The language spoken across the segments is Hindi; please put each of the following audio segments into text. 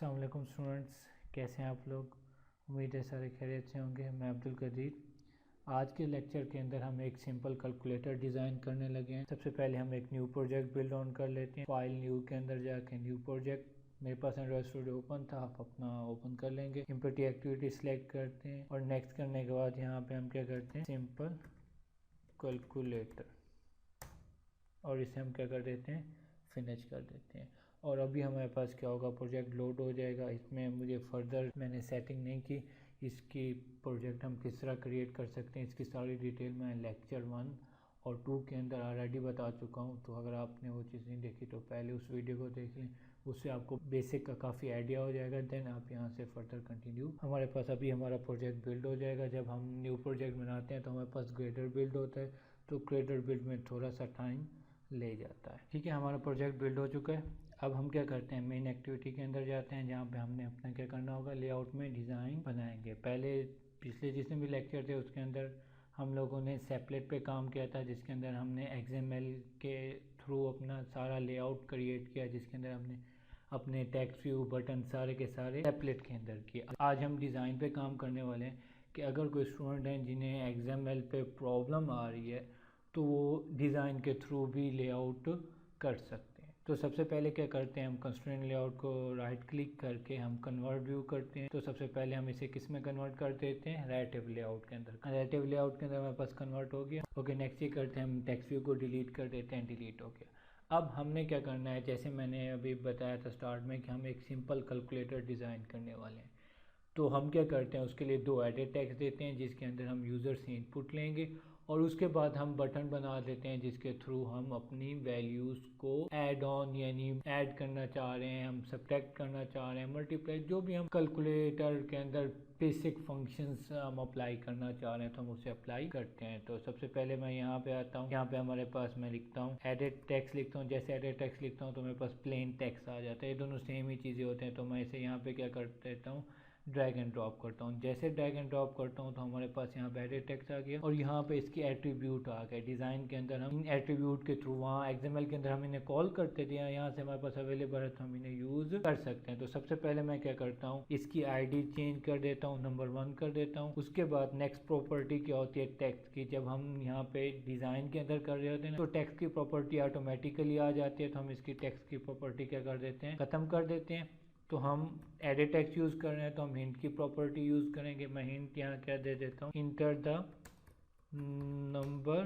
अस्सलाम वालेकुम स्टूडेंट्स, कैसे हैं आप लोग। उम्मीद है सारे खैरियत से होंगे। मैं अब्दुल कदीर। आज के लेक्चर के अंदर हम एक सिंपल कैलकुलेटर डिज़ाइन करने लगे हैं। सबसे पहले हम एक न्यू प्रोजेक्ट बिल्ड ऑन कर लेते हैं। फाइल न्यू के अंदर जाके न्यू प्रोजेक्ट, मेरे पास एंड्रॉइड स्टूडियो ओपन था, आप अपना ओपन कर लेंगे। इम्पोर्ट एक्टिविटी सिलेक्ट करते हैं और नेक्स्ट करने के बाद यहाँ पे हम क्या करते हैं, सिंपल कैलकुलेटर, और इसे हम क्या कर देते हैं, फिनिश कर देते हैं। और अभी हमारे पास क्या होगा, प्रोजेक्ट लोड हो जाएगा। इसमें मुझे फर्दर मैंने सेटिंग नहीं की, इसकी प्रोजेक्ट हम किस तरह क्रिएट कर सकते हैं इसकी सारी डिटेल मैं लेक्चर 1 और 2 के अंदर ऑलरेडी बता चुका हूं। तो अगर आपने वो चीज़ नहीं देखी तो पहले उस वीडियो को देख लें, उससे आपको बेसिक का काफ़ी आइडिया हो जाएगा। देन आप यहाँ से फर्दर कंटिन्यू। हमारे पास अभी हमारा प्रोजेक्ट बिल्ड हो जाएगा। जब हम न्यू प्रोजेक्ट बनाते हैं तो हमारे पास ग्रेडर बिल्ड होता है, तो ग्रेडर बिल्ड में थोड़ा सा टाइम ले जाता है। ठीक है, हमारा प्रोजेक्ट बिल्ड हो चुका है। अब हम क्या करते हैं, मेन एक्टिविटी के अंदर जाते हैं, जहाँ पे हमने अपना क्या करना होगा, लेआउट में डिज़ाइन बनाएंगे। पहले पिछले जितने भी लेक्चर थे उसके अंदर हम लोगों ने सेपलेट पे काम किया था, जिसके अंदर हमने XML के थ्रू अपना सारा लेआउट क्रिएट किया, जिसके अंदर हमने अपने टेक्स्ट व्यू बटन सारे के सारे सेपलेट के अंदर किए। आज हम डिज़ाइन पे काम करने वाले हैं कि अगर कोई स्टूडेंट हैं जिन्हें XML पे प्रॉब्लम आ रही है तो वो डिज़ाइन के थ्रू भी लेआउट कर सकते हैं। तो सबसे पहले क्या करते हैं, हम कंस्ट्रेंट लेआउट को राइट क्लिक करके हम कन्वर्ट व्यू करते हैं। तो सबसे पहले हम इसे किस में कन्वर्ट कर देते हैं, रेलेटिव लेआउट के अंदर। रेलेटिव लेआउट के अंदर हमारे पास कन्वर्ट हो गया। ओके, नेक्स्ट ये करते हैं, हम टेक्स्ट व्यू को डिलीट कर देते हैं, डिलीट हो गया। अब हमने क्या करना है, जैसे मैंने अभी बताया था स्टार्ट में कि हम एक सिंपल कैलकुलेटर डिज़ाइन करने वाले हैं। तो हम क्या करते हैं, उसके लिए 2 एडिट टेक्स्ट देते हैं, जिसके अंदर हम यूज़र से इनपुट लेंगे और उसके बाद हम बटन बना देते हैं, जिसके थ्रू हम अपनी वैल्यूज़ को ऐड ऑन यानी ऐड करना चाह रहे हैं, हम सब्ट्रैक्ट करना चाह रहे हैं, मल्टीप्लाई, जो भी हम कैलकुलेटर के अंदर बेसिक फंक्शंस हम अप्लाई करना चाह रहे हैं तो हम उसे अप्लाई करते हैं। तो सबसे पहले मैं यहाँ पे आता हूँ। यहाँ पे हमारे पास मैं लिखता हूँ एडिट टेक्स्ट लिखता हूँ। जैसे एडिट टेक्स्ट लिखता हूँ तो मेरे पास प्लेन टेक्स्ट आ जाता है। ये दोनों सेम ही चीज़ें होते हैं। तो मैं इसे यहाँ पे क्या कर देता हूँ, ड्रैग एंड ड्रॉप करता हूँ। जैसे ड्रैग एंड ड्रॉप करता हूँ तो हमारे पास यहाँ पे एडिट टेक्स्ट आ गया और यहाँ पे इसकी एट्रीब्यूट आ गए। डिज़ाइन के अंदर हम इन एट्रीब्यूट के थ्रू, वहाँ XML के अंदर हम इन्हें कॉल करते थे, यहाँ से हमारे पास अवेलेबल है तो हम इन्हें यूज़ कर सकते हैं। तो सबसे पहले मैं क्या करता हूँ, इसकी ID चेंज कर देता हूँ, नंबर 1 कर देता हूँ। उसके बाद नेक्स्ट प्रॉपर्टी क्या होती है, टेक्स्ट की। जब हम यहाँ पे डिज़ाइन के अंदर कर रहे होते हैं तो टेक्स्ट की प्रॉपर्टी ऑटोमेटिकली आ जाती है, तो हम इसकी टेक्स्ट की प्रॉपर्टी क्या कर देते हैं, ख़त्म कर देते हैं। तो हम एडिट टेक्स्ट यूज़ कर रहे हैं तो हम हिंट की प्रॉपर्टी यूज़ करेंगे। मैं हिंट यहाँ क्या दे देता हूँ, इंटर द नंबर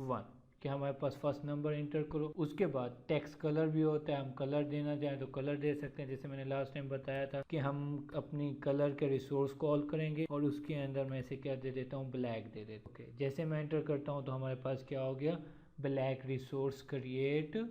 1, कि हमारे पास फर्स्ट नंबर इंटर करो। उसके बाद टेक्स्ट कलर भी होता है, हम कलर देना चाहें तो कलर दे सकते हैं। जैसे मैंने लास्ट टाइम बताया था कि हम अपनी कलर के रिसोर्स कॉल करेंगे और उसके अंदर मैं इसे क्या दे देता हूँ, ब्लैक दे देता हूँ। ओके, जैसे मैं इंटर करता हूँ तो हमारे पास क्या हो गया, ब्लैक रिसोर्स क्रिएट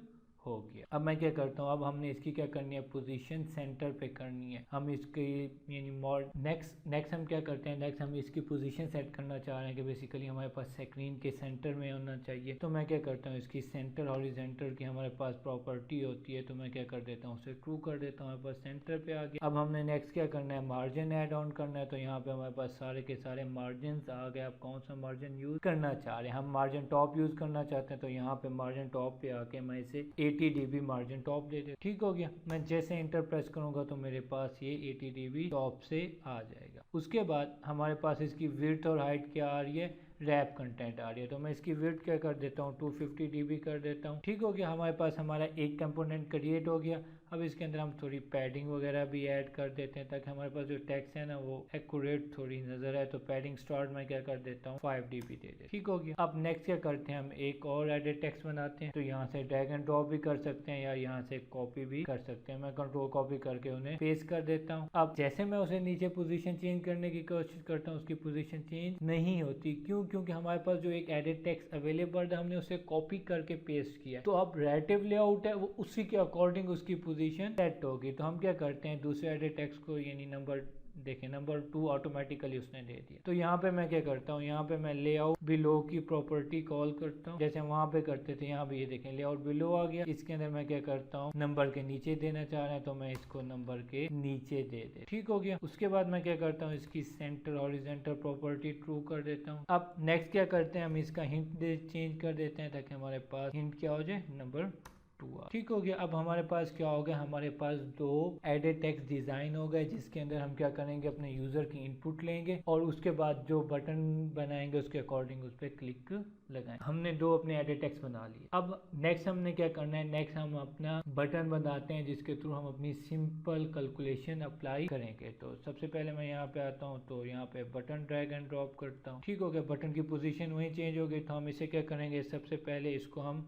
हो गया। अब मैं क्या करता हूँ, अब हमने इसकी क्या करनी है, पोजीशन सेंटर पे करनी है। हम इसकी यानी नेक्स्ट हम क्या करते हैं, नेक्स्ट हम इसकी पोजीशन सेट करना चाह रहे हैं कि बेसिकली हमारे पास स्क्रीन के सेंटर में होना चाहिए। तो मैं क्या करता हूँ, इसकी सेंटर हॉरिजॉन्टल की हमारे पास प्रॉपर्टी होती है, तो मैं क्या कर देता हूँ, उसे ट्रू कर देता हूँ। हमारे पास सेंटर पे आ गया। अब हमने नेक्स्ट क्या करना है, मार्जिन ऐड ऑन करना है। तो यहाँ पे हमारे पास सारे के सारे मार्जिन आ गए। आप कौन सा मार्जिन यूज करना चाह रहे हैं, हम मार्जिन टॉप यूज करना चाहते हैं तो यहाँ पे मार्जिन टॉप पे आके मैं इसे 80 dB मार्जिन टॉप दे दे। ठीक हो गया। मैं जैसे इंटर प्रेस करूंगा तो मेरे पास ये 80 dB टॉप से आ जाएगा। उसके बाद हमारे पास इसकी विड्थ और हाइट क्या आ रही है, रैप कंटेंट आ रही है। तो मैं इसकी विड्थ क्या कर देता हूँ, 250 dB कर देता हूँ। ठीक हो गया। हमारे पास हमारा एक कंपोनेंट क्रिएट हो गया। अब इसके अंदर हम थोड़ी पैडिंग वगैरह भी ऐड कर देते हैं ताकि हमारे पास जो टेक्स्ट है ना वो एक्यूरेट थोड़ी नजर आए। तो पैडिंग स्टार्ट मैं क्या कर देता हूँ, 5 dB दे दे। ठीक हो गया। अब नेक्स्ट क्या करते हैं, हम एक और एडिट टेक्स्ट बनाते हैं। तो यहाँ से ड्रैग एंड ड्रॉप भी कर सकते हैं या यहाँ से कॉपी भी कर सकते हैं। मैं कंट्रोल कॉपी करके उन्हें पेस्ट कर देता हूँ। अब जैसे मैं उसे नीचे पोजीशन चेंज करने की कोशिश करता हूँ, उसकी पोजीशन चेंज नहीं होती। क्यों? क्योंकि हमारे पास जो एक एडिट टेक्स्ट अवेलेबल है हमने उसे कॉपी करके पेस्ट किया। तो अब रिलेटिव लेआउट है वो उसी के अकॉर्डिंग उसकी पोजीशन सेट होगी। तो हम क्या करते हैं, दूसरे एडिट टेक्स्ट को यानी नंबर देखें, नंबर 2 ऑटोमेटिकली उसने दे दिया। तो यहाँ पे मैं क्या करता हूँ, यहाँ पे मैं लेआउट बिलो की प्रॉपर्टी कॉल करता हूँ, जैसे वहां पे करते थे। यहाँ पे ये देखें लेआउट बिलो आ गया। इसके अंदर मैं क्या करता हूँ, नंबर के नीचे देना चाह रहे हैं तो मैं इसको नंबर के नीचे दे दे। ठीक हो गया। उसके बाद मैं क्या करता हूँ, इसकी सेंटर हॉरिजॉन्टल प्रॉपर्टी ट्रू कर देता हूँ। अब नेक्स्ट क्या करते हैं, हम इसका हिंट चेंज कर देते हैं ताकि हमारे पास हिंट क्या हो जाए, नंबर 2R। ठीक हो गया। अब हमारे पास क्या हो गया, हमारे पास दो एडिट टेक्स्ट डिज़ाइन हो गए जिसके अंदर हम क्या करेंगे, अपने यूज़र की इनपुट लेंगे और उसके बाद जो बटन बनाएंगे उसके अकॉर्डिंग उस पर क्लिक लगाएंगे। हमने दो अपने एडिट टेक्स्ट बना लिए। अब नेक्स्ट हमने क्या करना है, नेक्स्ट हम अपना बटन बनाते हैं जिसके थ्रू हम अपनी सिंपल कैलकुलेशन अप्लाई करेंगे। तो सबसे पहले मैं यहाँ पे आता हूँ, तो यहाँ पे बटन ड्रैग एंड ड्रॉप करता हूँ। ठीक हो गया, बटन की पोजीशन वहीं चेंज हो गई। तो हम इसे क्या करेंगे, सबसे पहले इसको हम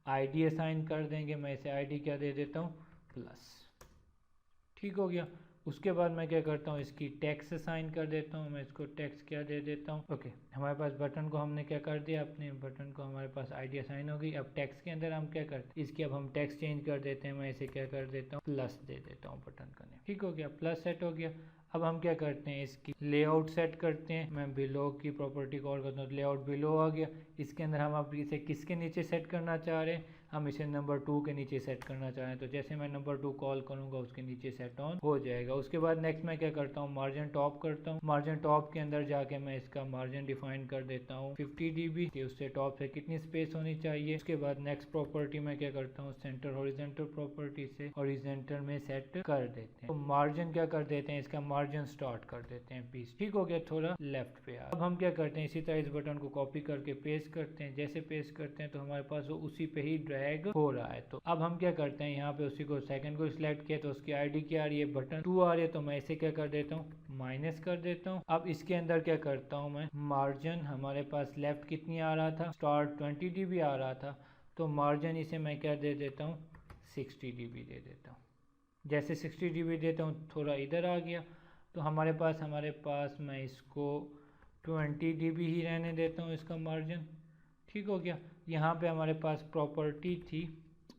आईडी असाइन कर देंगे। मैं इसे आईडी क्या दे देता हूँ, प्लस। ठीक हो गया। उसके बाद मैं क्या करता हूँ, इसकी टेक्स्ट असाइन कर देता हूँ। मैं इसको टेक्स्ट क्या दे देता हूँ, ओके। हमारे पास बटन को हमने क्या कर दिया, अपने बटन को हमारे पास आईडी असाइन हो गई। अब टेक्स्ट के अंदर हम क्या करते हैं, इसकी अब हम टेक्स्ट चेंज कर देते हैं। मैं इसे क्या कर देता हूँ, प्लस दे देता हूँ बटन का नेम। ठीक हो गया, प्लस सेट हो गया। अब हम क्या करते हैं, इसकी लेआउट सेट करते हैं। मैं बिलो की प्रॉपर्टी कॉल करता हूँ, लेआउट बिलो आ गया। इसके अंदर हम अब इसे किसके नीचे सेट करना चाह रहे हैं, हम इसे नंबर 2 के नीचे सेट करना चाह रहे हैं। तो जैसे मैं नंबर 2 कॉल करूंगा उसके नीचे सेट ऑन हो जाएगा। उसके बाद नेक्स्ट मैं क्या करता हूँ, मार्जिन टॉप करता हूँ। मार्जिन टॉप के अंदर जाके मैं इसका मार्जिन डिफाइन कर देता हूँ 50 dB। उससे टॉप से कितनी स्पेस होनी चाहिए। उसके बाद नेक्स्ट प्रॉपर्टी में क्या करता हूँ, सेंटर हॉरिजॉन्टल प्रॉपर्टी से हॉरिजॉन्टल में सेट कर देते हैं। तो मार्जिन क्या कर देते हैं, इसका मार्जिन स्टार्ट कर देते हैं 20। ठीक हो गया, थोड़ा लेफ्ट पे अब हम क्या करते हैं, इसी तरह इस बटन को कॉपी करके पेस्ट करते हैं। जैसे पेस्ट करते हैं तो हमारे पास वो उसी पे ही ड्रैग हो रहा है। तो अब हम क्या करते हैं, यहाँ पे उसी को सेकंड को सिलेक्ट किया तो उसकी आईडी क्या आ रही है, बटन 2 आ रही है। तो मैं इसे क्या कर देता हूँ, माइनस कर देता हूँ। अब इसके अंदर क्या करता हूँ, मैं मार्जिन हमारे पास लेफ्ट कितनी आ रहा था, स्टार्ट 20 dB आ रहा था। तो मार्जिन इसे मैं क्या दे देता हूँ, 60 dB दे देता हूँ। जैसे 60 dB देता हूँ थोड़ा इधर आ गया। तो हमारे पास मैं इसको 20 dB ही रहने देता हूँ इसका मार्जिन। ठीक हो गया। यहाँ पे हमारे पास प्रॉपर्टी थी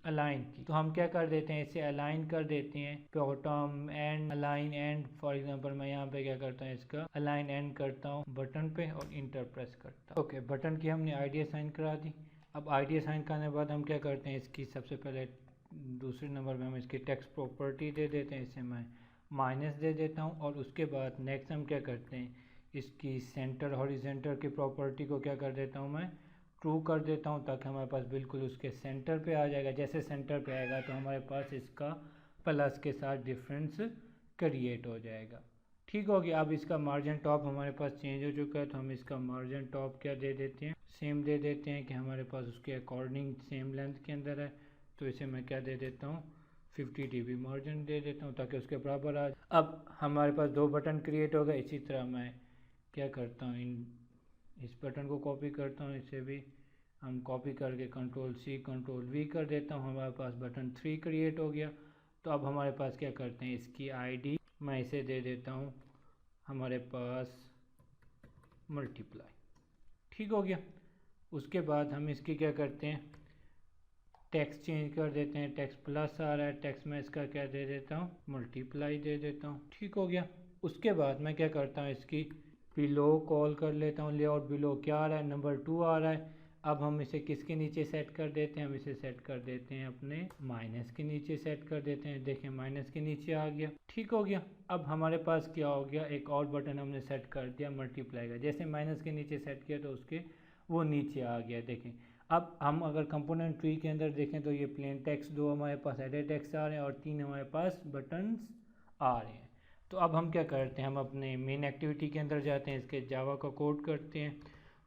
अलाइन की, तो हम क्या कर देते हैं, इसे अलाइन कर देते हैं। Bottom and align and, for example मैं यहाँ पे क्या करता हूँ, इसका अलाइन एंड करता हूँ बटन पे और इंटर प्रेस करता हूँ। ओके, बटन की हमने आईडी असाइन करा दी। अब आईडी असाइन करने के बाद हम क्या करते हैं, इसकी सबसे पहले दूसरे नंबर पे हम इसकी टेक्स्ट प्रॉपर्टी दे देते हैं। इसे मैं माइनस दे देता हूँ। और उसके बाद नेक्स्ट हम क्या करते हैं, इसकी सेंटर हॉरिजॉन्टल की प्रॉपर्टी को क्या कर देता हूँ, मैं ट्रू कर देता हूँ, ताकि हमारे पास बिल्कुल उसके सेंटर पे आ जाएगा। जैसे सेंटर पे आएगा तो हमारे पास इसका प्लस के साथ डिफरेंस क्रिएट हो जाएगा। ठीक हो गया। अब इसका मार्जिन टॉप हमारे पास चेंज हो चुका है, तो हम इसका मार्जिन टॉप क्या दे देते हैं, सेम दे देते हैं कि हमारे पास उसके अकॉर्डिंग सेम लेंथ के अंदर है। तो इसे मैं क्या दे देता हूँ, 50 dB मार्जिन दे देता हूँ ताकि उसके बराबर आ जाए। अब हमारे पास दो बटन क्रिएट हो गए। इसी तरह मैं क्या करता हूँ, इस बटन को कॉपी करता हूँ, इसे भी हम कॉपी करके Ctrl+C Ctrl+V कर देता हूँ। हमारे पास बटन 3 क्रिएट हो गया। तो अब हमारे पास क्या करते हैं, इसकी आईडी मैं इसे दे देता हूँ हमारे पास मल्टीप्लाई। ठीक हो गया। उसके बाद हम इसकी क्या करते हैं, टेक्स्ट चेंज कर देते हैं। टेक्स्ट प्लस आ रहा है, टेक्स्ट में इसका क्या दे देता हूँ, मल्टीप्लाई दे देता हूँ। ठीक हो गया। उसके बाद मैं क्या करता हूँ, इसकी बिलो कॉल कर लेता हूँ। लेआउट बिलो क्या आ रहा है, नंबर 2 आ रहा है। अब हम इसे किसके नीचे सेट कर देते हैं, हम इसे सेट कर देते हैं अपने माइनस के नीचे सेट कर देते हैं। देखें माइनस के नीचे आ गया। ठीक हो गया। अब हमारे पास क्या हो गया, एक और बटन हमने सेट कर दिया मल्टीप्लाई का। जैसे माइनस के नीचे सेट किया तो उसके वो नीचे आ गया। देखें अब हम अगर कंपोनेंट ट्री के अंदर देखें तो ये प्लेन टेक्स्ट दो हमारे पास एडिट टेक्स्ट आ रहे हैं और 3 हमारे पास बटन्स आ रहे हैं। तो अब हम क्या करते हैं, हम अपने मेन एक्टिविटी के अंदर जाते हैं, इसके जावा का कोड करते हैं।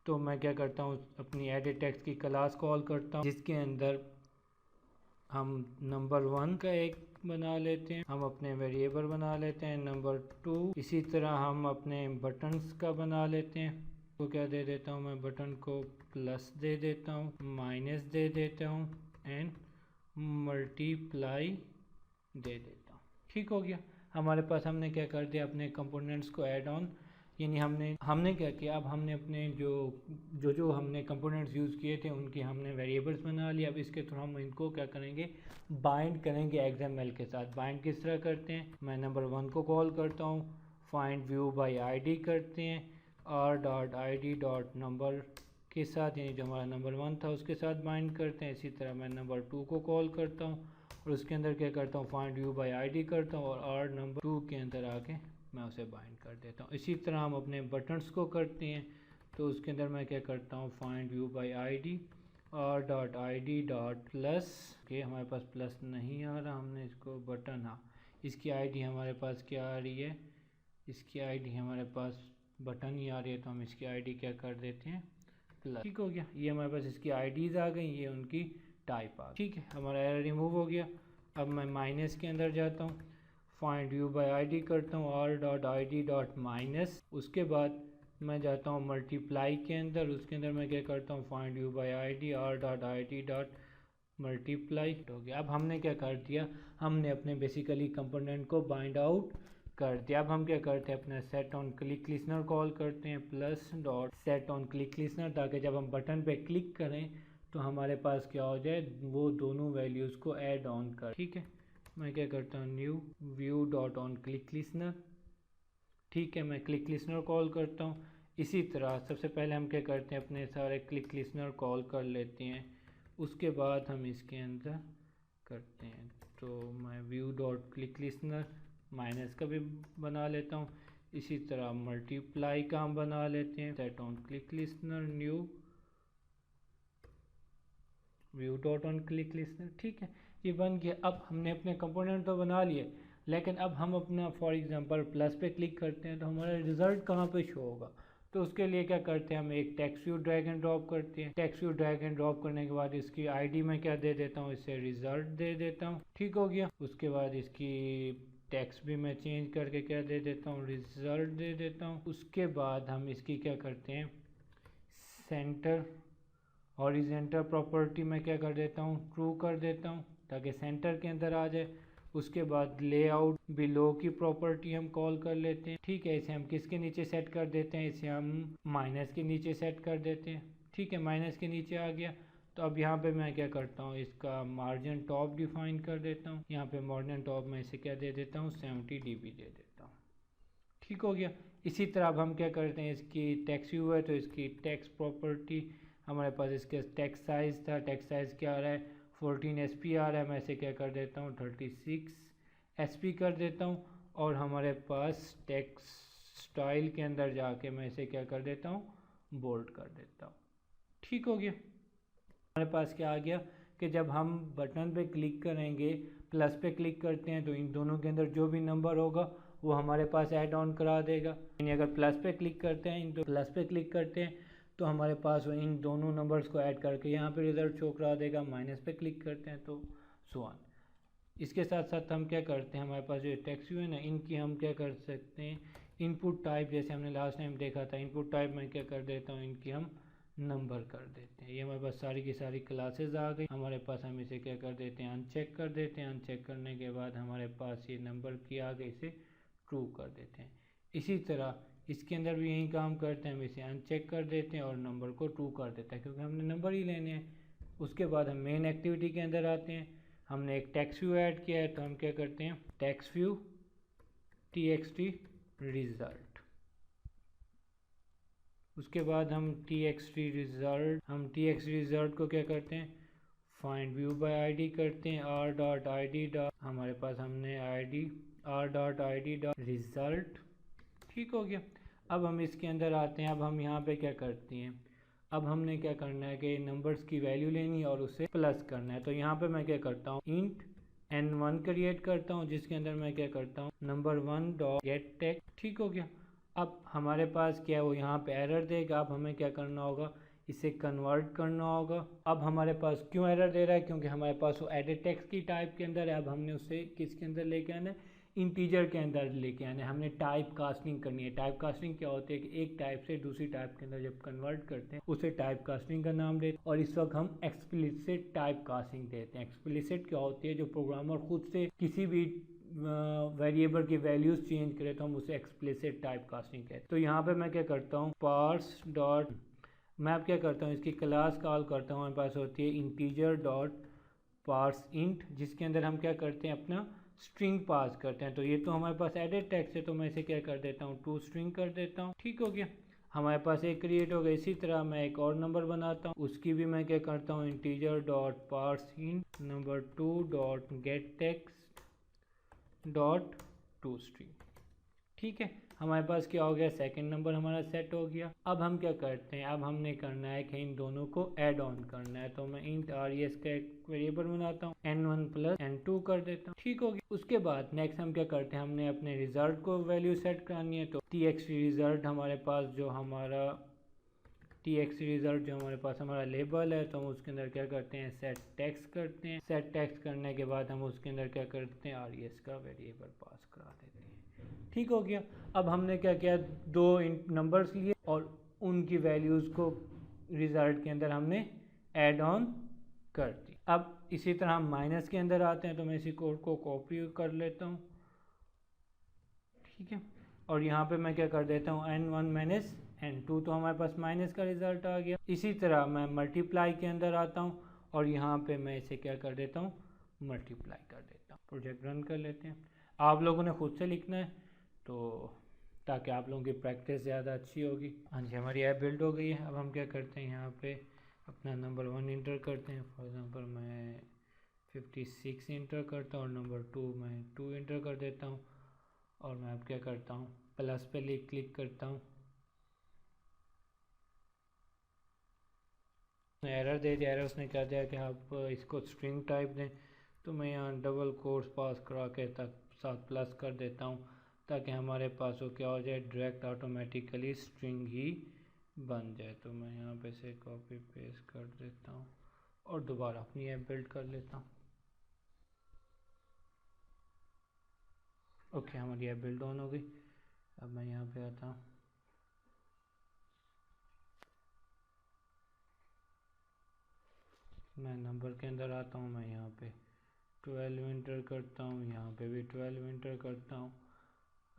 तो मैं क्या करता हूँ, अपनी एडिट टेक्स्ट की क्लास कॉल करता हूँ जिसके अंदर हम नंबर 1 का एक बना लेते हैं, हम अपने वेरिएबल बना लेते हैं नंबर 2। इसी तरह हम अपने बटन्स का बना लेते हैं। तो क्या दे देता हूँ, मैं बटन को प्लस दे देता हूँ, माइनस दे देता हूँ एंड मल्टीप्लाई दे देता हूँ। ठीक हो गया। हमारे पास हमने क्या कर दिया, अपने कंपोनेंट्स को ऐड ऑन, यानी हमने क्या किया, अब हमने अपने जो हमने कंपोनेंट्स यूज़ किए थे उनकी हमने वेरिएबल्स बना लिया। अब इसके थ्रू हम इनको क्या करेंगे, बाइंड करेंगे XML के साथ। बाइंड किस तरह करते हैं, मैं नंबर 1 को कॉल करता हूँ, फाइंड व्यू बाय आईडी करते हैं r.id.number के साथ, यानी जो हमारा नंबर 1 था उसके साथ बाइंड करते हैं। इसी तरह मैं नंबर 2 को कॉल करता हूँ और उसके अंदर क्या करता हूँ, फाइंड व्यू बाय आईडी करता हूँ और r नंबर 2 के अंदर आके मैं उसे बाइंड कर देता हूँ। इसी तरह हम अपने बटन्स को करते हैं। तो उसके अंदर मैं क्या करता हूँ, find view bye ID R dot I D dot plus के हमारे पास प्लस नहीं आ रहा, हमने इसको बटन, हाँ इसकी आईडी हमारे पास क्या आ रही है, इसकी आईडी हमारे पास बटन ही आ रही है, तो हम इसकी आईडी क्या कर देते हैं प्लस। ठीक हो गया, ये हमारे पास इसकी आईडीज आ गई, ये उनकी टाइप आ गई। ठीक है, हमारा एरर रिमूव हो गया। अब मैं माइनस के अंदर जाता हूँ, फाइंड व्यू बाय आईडी करता हूँ, R dot I D dot minus, उसके बाद मैं जाता हूँ मल्टीप्लाई के अंदर, उसके अंदर मैं क्या करता हूँ find view bye ID R dot I D dot multiply हो गया। अब हमने क्या कर दिया, हमने अपने बेसिकली कंपोनेंट को बाइंड आउट कर दिया। अब हम क्या करते हैं, अपना set on click listener call करते हैं, plus dot set on click listener, ताकि जब हम बटन पे क्लिक करें तो हमारे पास क्या हो जाए, वो दोनों वैल्यूज़ को ऐड ऑन कर। ठीक है, मैं क्या करता हूँ new view dot on click listener. ठीक है, मैं क्लिक लिसनर कॉल करता हूँ। इसी तरह सबसे पहले हम क्या करते हैं, अपने सारे क्लिक लिसनर कॉल कर लेते हैं, उसके बाद हम इसके अंदर करते हैं। तो मैं view dot click listener minus का भी बना लेता हूँ, इसी तरह मल्टीप्लाई का हम बना लेते हैं, set on click listener new view dot on click listener. ठीक है, ये बन गया। अब हमने अपने कंपोनेंट तो बना लिए, लेकिन अब हम अपना फॉर एग्जांपल प्लस पे क्लिक करते हैं तो हमारा रिजल्ट कहाँ पे शो होगा। तो उसके लिए क्या करते हैं, हम एक text view drag and drop करते हैं। Text view drag and drop करने के बाद इसकी आईडी में क्या दे देता हूँ, इसे रिजल्ट दे देता हूँ। ठीक हो गया, उसके बाद इसकी टेक्स्ट भी मैं चेंज करके क्या दे देता हूँ, रिजल्ट दे देता हूँ। उसके बाद हम इसकी क्या करते हैं, सेंटर हॉरिजेंटल प्रॉपर्टी में क्या कर देता हूँ, ट्रू कर देता हूँ, ताकि सेंटर के अंदर आ जाए। उसके बाद लेआउट बिलो की प्रॉपर्टी हम कॉल कर लेते हैं। ठीक है, इसे हम किसके नीचे सेट कर देते हैं, इसे हम माइनस के नीचे सेट कर देते हैं। ठीक है, माइनस के नीचे आ गया। तो अब यहाँ पे मैं क्या करता हूँ, इसका मार्जिन टॉप डिफाइन कर देता हूँ। यहाँ पे मार्जिन टॉप में इसे क्या दे देता हूँ, 70 dB दे देता हूँ। ठीक हो गया। इसी तरह अब हम क्या करते हैं, इसकी टेक्स्ट व्यू है तो इसकी टेक्स्ट प्रॉपर्टी हमारे पास, इसके टेक्स्ट साइज़ था, टेक्स्ट साइज़ क्या आ रहा है 14 SP आ रहा है, मैं इसे क्या कर देता हूँ 36 SP कर देता हूँ। और हमारे पास टेक्स्ट स्टाइल के अंदर जाके मैं इसे क्या कर देता हूँ, बोल्ड कर देता हूँ। ठीक हो गया, हमारे पास क्या आ गया कि जब हम बटन पे क्लिक करेंगे, प्लस पे क्लिक करते हैं तो इन दोनों के अंदर जो भी नंबर होगा वो हमारे पास ऐड ऑन करा देगा। यानी अगर प्लस पे क्लिक करते हैं, इन प्लस पे क्लिक करते हैं तो हमारे पास वो इन दोनों नंबर्स को ऐड करके यहाँ पे रिजल्ट शो करा देगा। माइनस पे क्लिक करते हैं तो सो ऑन। इसके साथ साथ हम क्या करते हैं, हमारे पास जो टेक्स्ट व्यू है ना, इनकी हम क्या कर सकते हैं, इनपुट टाइप, जैसे हमने लास्ट टाइम देखा था, इनपुट टाइप में क्या कर देता हूँ, इनकी हम नंबर कर देते हैं। ये हमारे पास सारी की सारी क्लासेस आ गई हमारे पास। हम इसे क्या कर देते हैं, अनचेक कर देते हैं। अनचेक करने के बाद हमारे पास ये नंबर की आ गई, इसे ट्रू कर देते हैं। इसी तरह इसके अंदर भी यही काम करते हैं, हम इसे अनचेक कर देते हैं और नंबर को ट्रू कर देते हैं, क्योंकि हमने नंबर ही लेने हैं। उसके बाद हम मेन एक्टिविटी के अंदर आते हैं। हमने एक टेक्स्ट व्यू ऐड किया है तो हम क्या करते हैं, टेक्स्ट व्यू txt रिजल्ट। उसके बाद हम txt रिजल्ट को क्या करते हैं, फाइंड व्यू बाय आईडी करते हैं, r dot I D dot, हमारे पास हमने ID r dot I D dot result. ठीक हो गया। अब हम इसके अंदर आते हैं। अब हम यहाँ पे क्या करते हैं, अब हमने क्या करना है कि नंबर्स की वैल्यू लेनी है और उसे प्लस करना है। तो यहाँ पे मैं क्या करता हूँ, इंट n1 क्रिएट करता हूँ, जिसके अंदर मैं क्या करता हूँ, नंबर 1 डॉट गेट टेक्स्ट। ठीक हो गया। अब हमारे पास क्या है, वो यहाँ पे एरर देगा। अब हमें क्या करना होगा, इसे कन्वर्ट करना होगा। अब हमारे पास क्यों एरर दे रहा है, क्योंकि हमारे पास वो एडिट टेक्स्ट की टाइप के अंदर है। अब हमने उसे किसके अंदर लेके आना है, इंटीजर के अंदर लेके आना है। हमने टाइप कास्टिंग करनी है। टाइप कास्टिंग क्या होती है कि एक टाइप से दूसरी टाइप के अंदर जब कन्वर्ट करते हैं उसे टाइप कास्टिंग का नाम देते हैं। और इस वक्त हम एक्सप्लिसिट टाइप कास्टिंग देते हैं। एक्सप्लिसिट क्या होती है, जो प्रोग्रामर खुद से किसी भी वेरिएबल की वैल्यूज चेंज करे तो हम उसे एक्सप्लिसिट टाइप कास्टिंग कहते हैं। तो यहाँ पे मैं क्या करता हूँ, पार्स डॉट, मैं अब क्या करता हूँ, इसकी क्लास कॉल करता हूँ। हमारे पास होती है इंटीजर डॉट पार्स इंट, जिसके अंदर हम क्या करते हैं, अपना स्ट्रिंग पास करते हैं। तो ये तो हमारे पास एडिट टेक्स्ट है, तो मैं इसे क्या कर देता हूँ, टू स्ट्रिंग कर देता हूँ। ठीक हो गया, हमारे पास एक क्रिएट हो गया। इसी तरह मैं एक और नंबर बनाता हूँ, उसकी भी मैं क्या करता हूँ, integer dot parse int number 2 dot get text dot to string. ठीक है, हमारे पास क्या हो गया, सेकंड नंबर हमारा सेट हो गया। अब हम क्या करते हैं, अब हमने करना है कि इन दोनों को ऐड ऑन करना है। तो मैं इंट res का एक वेरिएबल बनाता हूँ, n1 प्लस n2 कर देता हूँ। ठीक हो गया। उसके बाद नेक्स्ट हम क्या करते हैं, हमने अपने रिजल्ट को वैल्यू सेट करनी है। तो txt रिजल्ट हमारे पास जो हमारा हमारे पास हमारा लेबल है, तो हम उसके अंदर क्या करते हैं, सेट टेक्स्ट करते हैं। सेट टेक्स्ट करने के बाद हम उसके अंदर क्या करते हैं, res का वेरिएबल पास करा देते हैं। ठीक हो गया। अब हमने क्या किया, दो नंबर्स लिए और उनकी वैल्यूज़ को रिजल्ट के अंदर हमने ऐड ऑन कर दी। अब इसी तरह हम माइनस के अंदर आते हैं, तो मैं इसी कोड को कॉपी कर लेता हूँ। ठीक है, और यहाँ पे मैं क्या कर देता हूँ, n1 माइनस n2, तो हमारे पास माइनस का रिजल्ट आ गया। इसी तरह मैं मल्टीप्लाई के अंदर आता हूँ और यहाँ पे मैं इसे क्या कर देता हूँ, मल्टीप्लाई कर देता हूँ। प्रोजेक्ट रन कर लेते हैं। आप लोगों ने खुद से लिखना है, तो ताकि आप लोगों की प्रैक्टिस ज़्यादा अच्छी होगी। हाँ जी, हमारी ऐप बिल्ड हो गई है। अब हम क्या करते हैं, यहाँ पे अपना नंबर 1 इंटर करते हैं। फॉर एग्ज़ाम्पल मैं 56 इंटर करता हूँ और नंबर 2 मैं 2 इंटर कर देता हूँ। और मैं अब क्या करता हूँ, प्लस पे क्लिक करता हूँ। एरर दे दिया, एरर उसने कह दिया कि आप इसको स्ट्रिंग टाइप दें। तो मैं यहाँ डबल कोट्स पास करा के तक साथ प्लस कर देता हूँ, ताकि हमारे पास वो क्या हो जाए, डायरेक्ट ऑटोमेटिकली स्ट्रिंग ही बन जाए। तो मैं यहाँ पे से कॉपी पेस्ट कर देता हूँ और दोबारा अपनी ऐप बिल्ड कर लेता हूँ। ओके, हमारी ऐप बिल्ड ऑन हो गई। अब मैं यहाँ पे आता हूँ, मैं नंबर के अंदर आता हूँ, मैं यहाँ पे 12 इंटर करता हूँ, यहाँ पे भी 12 इंटर करता हूँ।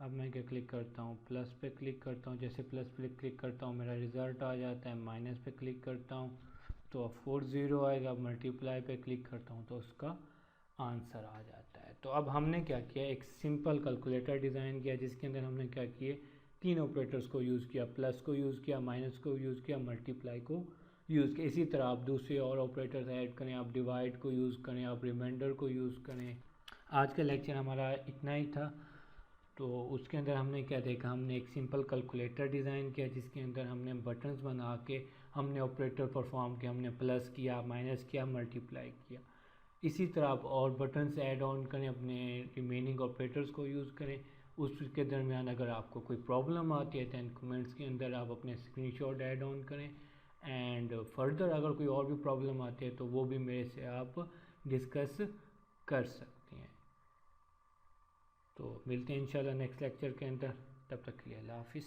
अब मैं क्या क्लिक करता हूँ, प्लस पे क्लिक करता हूँ। जैसे प्लस पे क्लिक करता हूँ मेरा रिज़ल्ट आ जाता है। माइनस पे क्लिक करता हूँ तो 40 आएगा। मल्टीप्लाई पे क्लिक करता हूँ तो उसका आंसर आ जाता है। तो अब हमने क्या किया, एक सिंपल कैलकुलेटर डिज़ाइन किया, जिसके अंदर हमने क्या किए, 3 ऑपरेटर्स को यूज़ किया, प्लस को यूज़ किया, माइनस को यूज़ किया, मल्टीप्लाई को यूज़ किया। इसी तरह आप दूसरे और ऑपरेटर्स ऐड करें, आप डिवाइड को यूज़ करें, आप रिमाइंडर को यूज़ करें। आज का लेक्चर हमारा इतना ही था। तो उसके अंदर हमने क्या देखा, हमने एक सिंपल कैलकुलेटर डिज़ाइन किया, जिसके अंदर हमने बटन्स बना के हमने ऑपरेटर परफॉर्म किया, हमने प्लस किया, माइनस किया, मल्टीप्लाई किया। इसी तरह आप और बटन्स ऐड ऑन करें, अपने रिमेनिंग ऑपरेटर्स को यूज़ करें। उसके दरमियान अगर आपको कोई प्रॉब्लम आती है दैन कमेंट्स के अंदर आप अपने स्क्रीनशॉट ऐड ऑन करें। एंड फर्दर अगर कोई और भी प्रॉब्लम आती है तो वो भी मेरे से आप डिस्कस कर सकते हैं। तो मिलते हैं इंशाल्लाह नेक्स्ट लेक्चर के अंदर। तब तक के लिए अल्लाह हाफिज़।